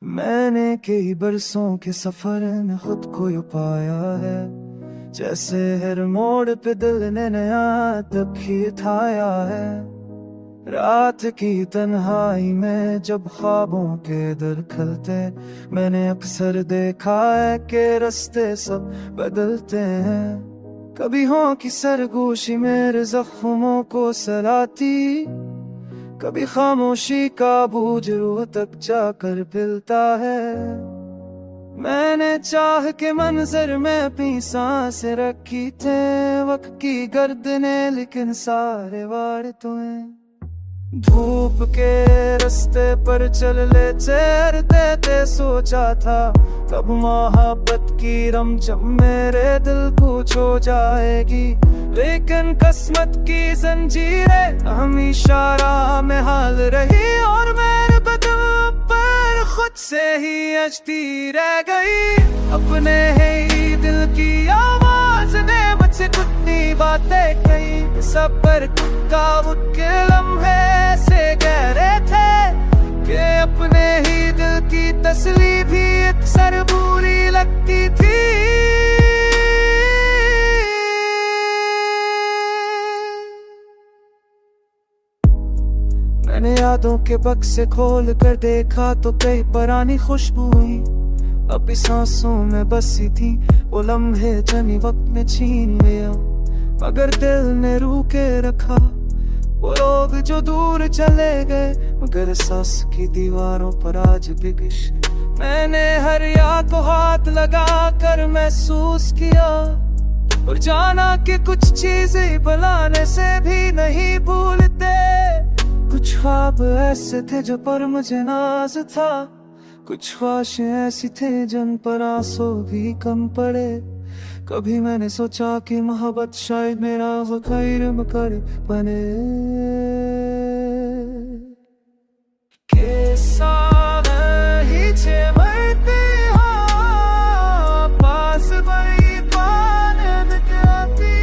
मैंने कई बरसों के सफर में खुद को यूं पाया है, जैसे हर मोड़ पे दिल ने नया तक ही उठाया है। रात की तन्हाई में जब ख्वाबों के दर खलते, मैंने अक्सर देखा है कि रास्ते सब बदलते हैं। कभी हो कि सरगोशी मेरे जख्मों को सलाती, कभी खामोशी का बूझ रूह तक जाकर पिलता है। मैंने चाह के मंजर में अपनी सांसें रखी थे, वक्त की गर्दने लेकिन सारे वार तो हैं। धूप के रास्ते पर चल ले चेहरते थे, सोचा था तब मोहब्बत की रमझम मेरे दिल को छू जाएगी। लेकिन किस्मत की जंजीरें हमेशा राह में हाल रही, और मेरे बदन पर खुद से ही अजती रह गई। अपने ही दिल की आवाज ने मुझसे कितनी बातें कही, सब पर का उनके लम्हे से गहरे थे कि अपने ही दिल की तसली भी अक्सर बुरी लगती थी। मैंने यादों के बक्से खोल कर देखा तो कई पुरानी खुशबू हुई, अभी सांसों में बसी थी वो लम्हे जनी वक्त में छीन लिया। मगर दिल ने रूके रखा वो लोग जो दूर चले गए, मगर सांस की दीवारों पर आज भी गिश। मैंने हर याद को हाथ लगा कर महसूस किया, और जाना कि कुछ चीजें बुलाने से भी नहीं भूलते। कुछ ख्वाब ऐसे थे जो पर मुझे नाज था, कुछ ख्वाहिशें ऐसी थे जिन पर आंसू भी कम पड़े। कभी मैंने सोचा कि मोहब्बत शायद मेरा खैर मकर बने, के साथ ही छे मरते हाँ पास बड़ी पानद जाती।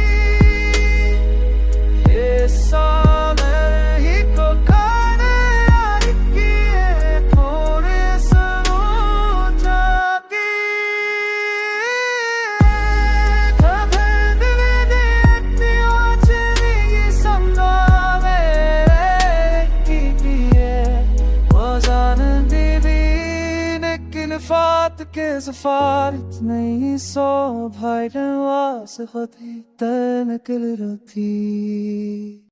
ये साथ ही को खाने यार किए थोड़े सरो जाती। फात के सफारत नहीं सो भाई नवास खुद ही तन किल रही।